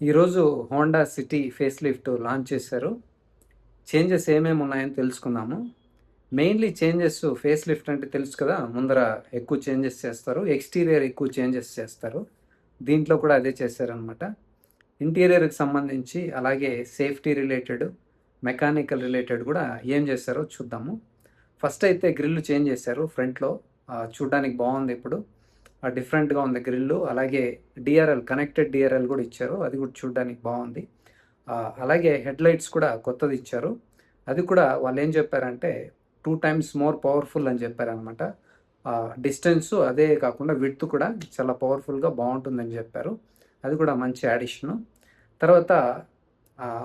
ఈరోజు Honda city face lift launch చేశారు. Changes ఏమేమి ఉన్నాయని తెలుసుకుందాము. మెయిన్లీ చేంజెస్ ఫేస్ లిఫ్ట్ అంటే తెలుసు కదా, ముందర ఎక్కువ చేంజెస్ చేస్తారు, ఎక్స్టీరియర్ ఎక్కువ చేంజెస్ చేస్తారు. దీంట్లో కూడా అదే చేశారనమాట. ఇంటీరియర్కి సంబంధించి అలాగే సేఫ్టీ రిలేటెడ్, మెకానికల్ రిలేటెడ్ కూడా ఏం చేశారో చూద్దాము. ఫస్ట్ అయితే గ్రిల్ చేంజ్ చేశారు ఫ్రంట్లో. చూడ్డానికి బాగుంది. ఇప్పుడు డిఫరెంట్గా ఉంది గ్రిల్లు. అలాగే డిఆర్ఎల్, కనెక్టెడ్ డిఆర్ఎల్ కూడా ఇచ్చారు, అది కూడా చూడడానికి బాగుంది. అలాగే హెడ్ లైట్స్ కూడా కొత్తది ఇచ్చారు. అది కూడా వాళ్ళు ఏం చెప్పారంటే 2 టైమ్స్ మోర్ పవర్ఫుల్ అని చెప్పారనమాట. డిస్టెన్స్ అదే కాకుండా విడ్త్ కూడా చాలా పవర్ఫుల్గా బాగుంటుందని చెప్పారు. అది కూడా మంచి యాడిషను. తర్వాత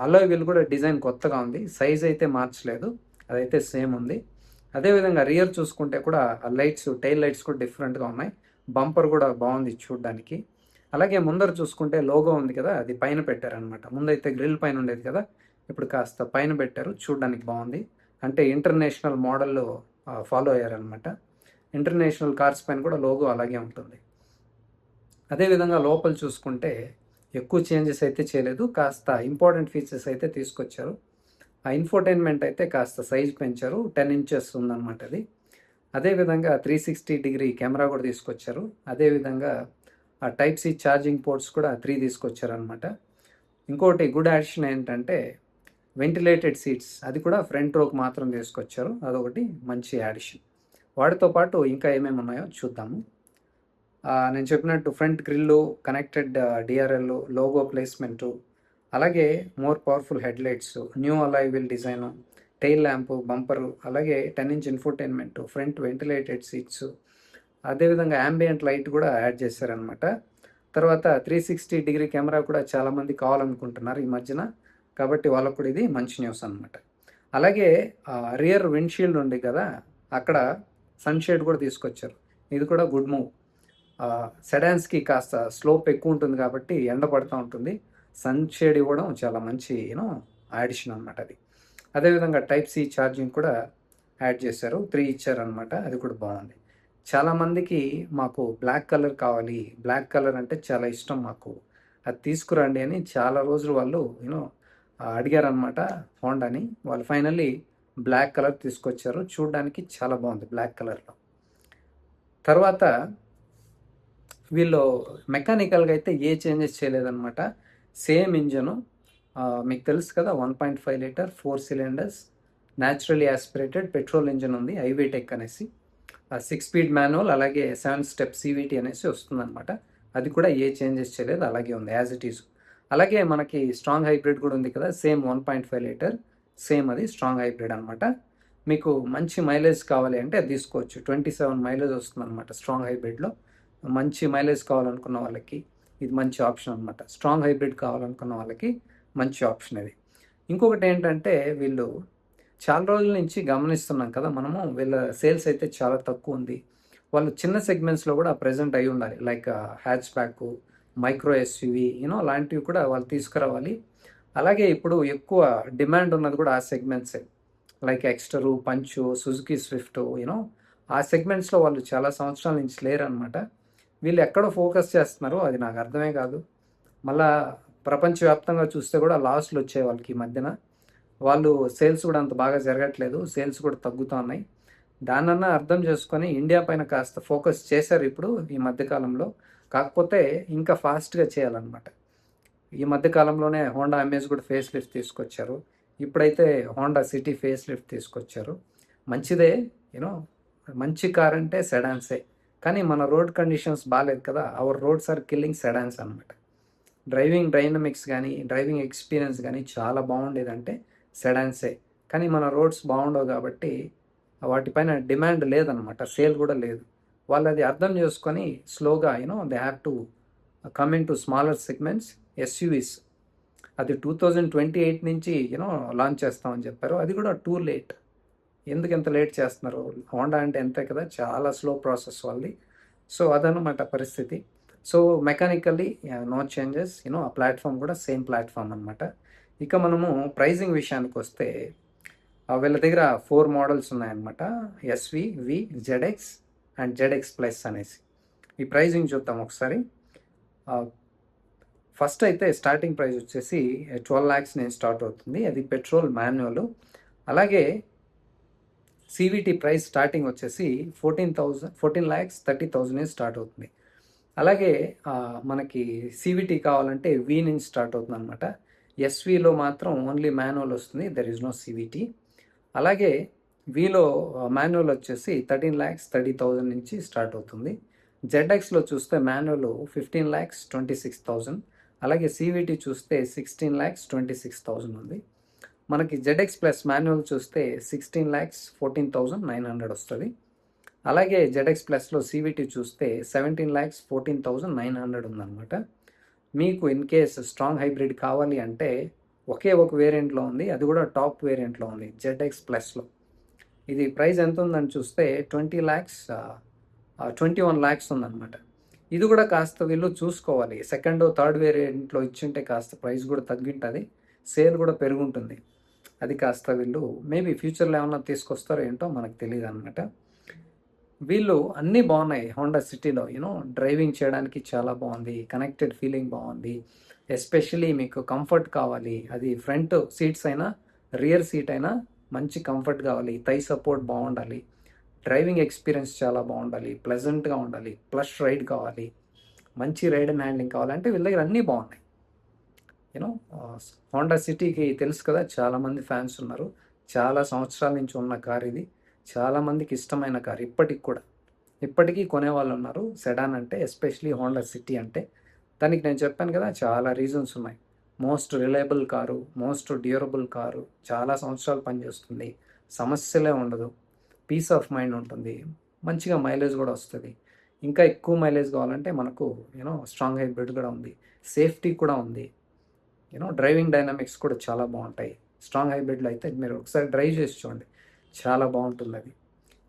అలాయ్ వీల్ కూడా డిజైన్ కొత్తగా ఉంది. సైజ్ అయితే మార్చలేదు, అదైతే సేమ్ ఉంది. అదేవిధంగా రియర్ చూసుకుంటే కూడా లైట్స్, టైల్ లైట్స్ కూడా డిఫరెంట్గా ఉన్నాయి. బంపర్ కూడా బాగుంది చూడడానికి. అలాగే ముందర చూసుకుంటే లోగో ఉంది కదా, అది పైన పెట్టారనమాట. ముందైతే గ్రిల్ పైన ఉండేది కదా, ఇప్పుడు కాస్త పైన పెట్టారు, చూడడానికి బాగుంది. అంటే ఇంటర్నేషనల్ మోడల్ ఫాలో అయ్యారనమాట. ఇంటర్నేషనల్ కార్స్ పైన కూడా లోగో అలాగే ఉంటుంది. అదేవిధంగా లోపల చూసుకుంటే ఎక్కువ చేంజెస్ అయితే చేయలేదు, కాస్త ఇంపార్టెంట్ ఫీచర్స్ అయితే తీసుకొచ్చారు. ఆ ఇన్ఫోటైన్మెంట్ అయితే కాస్త సైజ్ పెంచారు, 10 ఇంచెస్ ఉందన్నమాట అది. అదేవిధంగా 360 డిగ్రీ కెమెరా కూడా తీసుకొచ్చారు. అదేవిధంగా ఆ టైప్ సి ఛార్జింగ్ పోర్ట్స్ కూడా 3 తీసుకొచ్చారనమాట. ఇంకోటి గుడ్ యాడిషన్ ఏంటంటే వెంటిలేటెడ్ సీట్స్, అది కూడా ఫ్రంట్ రోకి మాత్రం తీసుకొచ్చారు, అదొకటి మంచి యాడిషన్. వాటితో పాటు ఇంకా ఏమేమి ఉన్నాయో చూద్దాము. నేను చెప్పినట్టు front grille, connected DRL, logo placement, అలాగే more powerful head lights, new alloy wheel design, tail lamp, bumper, అలాగే 10 inch infotainment, front ventilated seats, అదేవిధంగా యాంబియంట్ లైట్ కూడా యాడ్ చేశారనమాట. తర్వాత 360 డిగ్రీ కెమెరా కూడా చాలామంది కావాలనుకుంటున్నారు ఈ మధ్యన, కాబట్టి వాళ్ళకు కూడా ఇది మంచి న్యూస్ అనమాట. అలాగే రియర్ విండ్షీల్డ్ ఉంది కదా, అక్కడ సన్షేడ్ కూడా తీసుకొచ్చారు, ఇది కూడా గుడ్ మూవ్. సెడాన్స్కి కాస్త స్లోప్ ఎక్కువ ఉంటుంది కాబట్టి ఎండ పడుతూ ఉంటుంది, సన్షేడ్ ఇవ్వడం చాలా మంచి యాడిషన్ అనమాట అది. అదేవిధంగా టైప్ సి ఛార్జింగ్ కూడా యాడ్ చేశారు, 3 ఇచ్చారనమాట, అది కూడా బాగుంది. చాలామందికి మాకు బ్లాక్ కలర్ కావాలి, బ్లాక్ కలర్ అంటే చాలా ఇష్టం మాకు, అది తీసుకురండి అని చాలా రోజులు వాళ్ళు అడిగారనమాట హోండాని. వాళ్ళు ఫైనల్లీ బ్లాక్ కలర్ తీసుకొచ్చారు, చూడడానికి చాలా బాగుంది బ్లాక్ కలర్లో. తర్వాత వీళ్ళు మెకానికల్గా అయితే ఏ చేంజెస్ చేయలేదన్నమాట. సేమ్ ఇంజను, మీకు తెలుసు కదా, 1.5 litre 4 cylinders naturally aspirated petrol engine ఉంది, ఐవీటెక్ అనేసి. 6 స్పీడ్ మాన్యువల్, అలాగే 7 స్టెప్ సివిటీ అనేసి వస్తుందన్నమాట. అది కూడా ఏ చేంజెస్ చేయలేదు, అలాగే ఉంది యాజ్ ఇట్ ఈజ్. అలాగే మనకి స్ట్రాంగ్ హైబ్రిడ్ కూడా ఉంది కదా, సేమ్ 1.5 లీటర్, సేమ్ అది స్ట్రాంగ్ హైబ్రిడ్ అనమాట. మీకు మంచి మైలేజ్ కావాలి అంటే అది తీసుకోవచ్చు, 27 మైలేజ్ వస్తుందన్నమాట స్ట్రాంగ్ హైబ్రిడ్లో. మంచి మైలేజ్ కావాలనుకున్న వాళ్ళకి ఇది మంచి ఆప్షన్ అనమాట. స్ట్రాంగ్ హైబ్రిడ్ కావాలనుకున్న వాళ్ళకి మంచి ఆప్షన్ ఇది. ఇంకొకటి ఏంటంటే, వీళ్ళు చాలా రోజుల నుంచి గమనిస్తున్నాం కదా మనము, వీళ్ళ సేల్స్ అయితే చాలా తక్కువ ఉంది. వాళ్ళు చిన్న సెగ్మెంట్స్లో కూడా ప్రజెంట్ అయి ఉండాలి, like hatch back, micro SUV అలాంటివి కూడా వాళ్ళు తీసుకురావాలి. అలాగే ఇప్పుడు ఎక్కువ డిమాండ్ ఉన్నది కూడా ఆ సెగ్మెంట్సే, లైక్ ఎక్స్టరు, పంచు, సుజుకి స్విఫ్ట్, ఆ సెగ్మెంట్స్లో వాళ్ళు చాలా సంవత్సరాల నుంచి లేరు అనమాట. వీళ్ళు ఎక్కడో ఫోకస్ చేస్తున్నారో అది నాకు అర్థమే కాదు. మళ్ళా ప్రపంచవ్యాప్తంగా చూస్తే కూడా లాస్లు వచ్చాయి వాళ్ళకి ఈ మధ్యన. వాళ్ళు సేల్స్ కూడా అంత బాగా జరగట్లేదు, సేల్స్ కూడా తగ్గుతూ ఉన్నాయి. దాన్నన్నా అర్థం చేసుకొని ఇండియా పైన కాస్త ఫోకస్ చేశారు ఇప్పుడు ఈ మధ్యకాలంలో. కాకపోతే ఇంకా ఫాస్ట్గా చేయాలన్నమాట. ఈ మధ్యకాలంలోనే హోండా అమేజ్ కూడా ఫేస్ లిఫ్ట్ తీసుకొచ్చారు, ఇప్పుడైతే హోండా సిటీ ఫేస్ లిఫ్ట్ తీసుకొచ్చారు. మంచిదే, మంచి కార్ అంటే సెడాన్సే. కానీ మన రోడ్ కండిషన్స్ బాగాలేదు కదా, hour roads are killing sedans అనమాట. డ్రైవింగ్ డైనమిక్స్ కానీ, డ్రైవింగ్ ఎక్స్పీరియన్స్ కానీ చాలా బాగుండేదంటే సెడాన్సే. కానీ మన రోడ్స్ బాగుండవు కాబట్టి వాటిపైన డిమాండ్ లేదనమాట, సేల్ కూడా లేదు. వాళ్ళు అది అర్థం చేసుకొని స్లోగా they have to come in to smaller segments, SUVs. అది 2028 నుంచి లాంచ్ చేస్తామని చెప్పారు, అది కూడా టూ లేట్. ఎందుకు ఎంత లేట్ చేస్తున్నారు? హోండా అంటే అంతే కదా, చాలా స్లో ప్రాసెస్ వాళ్ళది. సో అదనమాట పరిస్థితి. సో మెకానికల్లీ నో చేంజెస్, ఆ ప్లాట్ఫామ్ కూడా సేమ్ ప్లాట్ఫామ్ అనమాట. ఇక మనము ప్రైజింగ్ విషయానికి వస్తే, వీళ్ళ దగ్గర 4 మోడల్స్ ఉన్నాయన్నమాట, SV, V, ZX and ZX plus అనేసి. ఈ ప్రైజింగ్ చూద్దాం ఒకసారి. ఫస్ట్ అయితే స్టార్టింగ్ ప్రైస్ వచ్చేసి 12 lakhs నేను స్టార్ట్ అవుతుంది. అది పెట్రోల్ మాన్యువల్. అలాగే CVT ప్రైస్ స్టార్టింగ్ వచ్చేసి 14,30,000 స్టార్ట్ అవుతుంది. అలాగే మనకి CVT కావాలంటే V నుంచి స్టార్ట్ అవుతుంది అనమాట. SVలో మాత్రం ఓన్లీ మాన్యువల్ వస్తుంది, దెర్ ఇస్ నో CVT. అలాగే వీలో మాన్యువల్ వచ్చేసి 13,30,000 నుంచి స్టార్ట్ అవుతుంది. ZXలో చూస్తే మాన్యువల్ 15,26,000. అలాగే CVT చూస్తే 16,26,000 ఉంది. మనకి ZX ప్లస్ మాన్యువల్ చూస్తే 16,14,900 వస్తుంది. అలాగే ZX ప్లస్లో CVT చూస్తే 17,14,900 ఉందన్నమాట. మీకు ఇన్ కేస్ స్ట్రాంగ్ హైబ్రిడ్ కావాలి అంటే ఒకే ఒక వేరియంట్లో ఉంది, అది కూడా టాప్ వేరియంట్లో ఉంది ZX ప్లస్లో. ఇది ప్రైస్ ఎంత ఉందని చూస్తే 21 lakhs ఉందన్నమాట. ఇది కూడా కాస్త వీళ్ళు చూసుకోవాలి, సెకండ్ థర్డ్ వేరియంట్లో ఇచ్చింటే కాస్త ప్రైస్ కూడా తగ్గింటుంది, సేల్ కూడా పెరుగుంటుంది. అది కాస్త వీళ్ళు మేబీ ఫ్యూచర్లో ఏమన్నా తీసుకొస్తారో ఏంటో మనకు తెలియదు అనమాట. వీళ్ళు అన్నీ బాగున్నాయి హోండా సిటీలో, డ్రైవింగ్ చేయడానికి చాలా బాగుంది, కనెక్టెడ్ ఫీలింగ్ బాగుంది. ఎస్పెషలీ మీకు కంఫర్ట్ కావాలి, అది ఫ్రంట్ సీట్స్ అయినా రియర్ సీట్ అయినా మంచి కంఫర్ట్ కావాలి, థై సపోర్ట్ బాగుండాలి, డ్రైవింగ్ ఎక్స్పీరియన్స్ చాలా బాగుండాలి, ప్లెజెంట్గా ఉండాలి, ప్లస్ రైడ్ కావాలి, మంచి రైడ్ అండ్ హ్యాండ్లింగ్ కావాలంటే వీళ్ళ దగ్గర అన్నీ బాగున్నాయి. హోండా సిటీకి తెలుసు కదా, చాలామంది ఫ్యాన్స్ ఉన్నారు, చాలా సంవత్సరాల నుంచి ఉన్న కార్ ఇది, చాలామందికి ఇష్టమైన కార్. ఇప్పటికీ కొనేవాళ్ళు ఉన్నారు సెడాన్ అంటే, ఎస్పెషలీ హోండా సిటీ అంటే. దానికి నేను చెప్పాను కదా, చాలా రీజన్స్ ఉన్నాయి. Most reliable car, most durable car, చాలా సంవత్సరాలు పనిచేస్తుంది, సమస్యలే ఉండదు, పీస్ ఆఫ్ మైండ్ ఉంటుంది, మంచిగా మైలేజ్ కూడా వస్తుంది. ఇంకా ఎక్కువ మైలేజ్ కావాలంటే మనకు స్ట్రాంగ్ హైబ్రిడ్ కూడా ఉంది, సేఫ్టీ కూడా ఉంది, డ్రైవింగ్ డైనామిక్స్ కూడా చాలా బాగుంటాయి. స్ట్రాంగ్ హైబ్రిడ్లో అయితే మీరు ఒకసారి డ్రైవ్ చేసి చూడండి, చాలా బాగుంటుంది అది.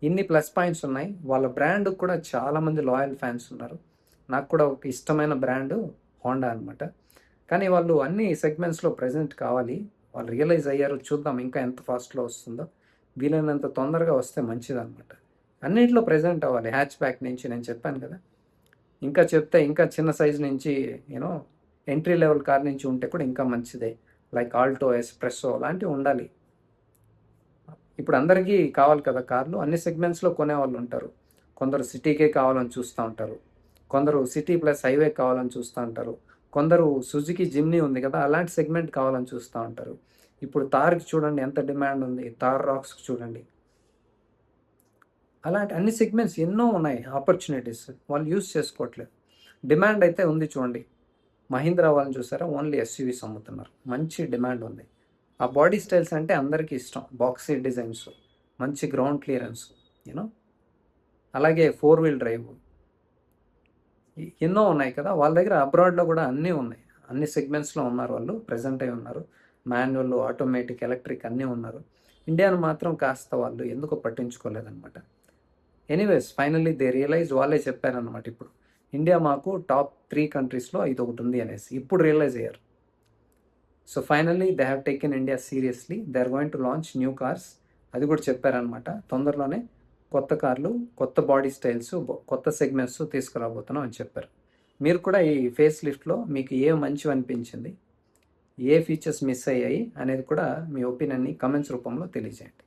ఇన్ని ప్లస్ పాయింట్స్ ఉన్నాయి. వాళ్ళ బ్రాండ్ కూడా చాలామంది లాయల్ ఫ్యాన్స్ ఉన్నారు. నాకు కూడా ఒక ఇష్టమైన బ్రాండ్ హోండా అనమాట. కానీ వాళ్ళు అన్ని సెగ్మెంట్స్లో ప్రజెంట్ కావాలి, వాళ్ళు రియలైజ్ అయ్యారు. చూద్దాం ఇంకా ఎంత ఫాస్ట్లో వస్తుందో, వీలైనంత తొందరగా వస్తే మంచిది అనమాట. అన్నింటిలో ప్రజెంట్ అవ్వాలి. హ్యాచ్ బ్యాక్ నుంచి నేను చెప్పాను కదా, ఇంకా చెప్తే ఇంకా చిన్న సైజ్ నుంచి ఎంట్రీ లెవెల్ కార్ నుంచి ఉంటే కూడా ఇంకా మంచిదే. లైక్ ఆల్టో, ఎస్ప్రెస్సో లాంటివి ఉండాలి. ఇప్పుడు అందరికీ కావాలి కదా కార్లు, అన్ని సెగ్మెంట్స్లో కొనేవాళ్ళు ఉంటారు. కొందరు సిటీకే కావాలని చూస్తూ ఉంటారు, కొందరు సిటీ ప్లస్ హైవే కావాలని చూస్తూ ఉంటారు, కొందరు సుజుకి జిమ్నీ ఉంది కదా అలాంటి సెగ్మెంట్ కావాలని చూస్తూ ఉంటారు. ఇప్పుడు థార్కి చూడండి ఎంత డిమాండ్ ఉంది, థార్ రాక్స్కి చూడండి. అలాంటి అన్ని సెగ్మెంట్స్ ఎన్నో ఉన్నాయి, ఆపర్చునిటీస్ వాళ్ళు యూజ్ చేసుకోవట్లేదు. డిమాండ్ అయితే ఉంది. చూడండి మహీంద్రా వాళ్ళని చూసారా, ఓన్లీ SUVs అమ్ముతున్నారు, మంచి డిమాండ్ ఉంది. ఆ బాడీ స్టైల్స్ అంటే అందరికీ ఇష్టం, బాక్సీ డిజైన్స్, మంచి గ్రౌండ్ క్లియరెన్స్, అలాగే 4-wheel డ్రైవ్ ఎన్నో ఉన్నాయి కదా వాళ్ళ దగ్గర. అబ్రాడ్లో కూడా అన్నీ ఉన్నాయి, అన్ని సెగ్మెంట్స్లో ఉన్నారు వాళ్ళు, ప్రజెంట్ అయి ఉన్నారు. మాన్యువల్, ఆటోమేటిక్, ఎలక్ట్రిక్ అన్నీ ఉన్నారు. ఇండియాను మాత్రం కాస్త వాళ్ళు ఎందుకో పట్టించుకోలేదన్నమాట. ఎనీవేస్ ఫైనల్లీ దే రియలైజ్, వాళ్ళే చెప్పారనమాట, ఇప్పుడు ఇండియా మాకు టాప్ 3 కంట్రీస్లో ఇది ఒకటి ఉంది అనేసి ఇప్పుడు రియలైజ్ అయ్యారు. So finally they have taken India seriously, they are going to launch new cars. అది కూడా చెప్పారనమాట, తొందరలోనే కొత్త కార్లు, కొత్త బాడీ స్టైల్స్, కొత్త సెగ్మెంట్స్ తీసుకురాబోతున్నాం అని చెప్పారు. మీరు కూడా ఈ ఫేస్ లిఫ్ట్లో మీకు ఏ మంచివి అనిపించింది, ఏ ఫీచర్స్ మిస్ అయ్యాయి అనేది కూడా మీ ఒపీనియన్ని కమెంట్స్ రూపంలో తెలియజేయండి.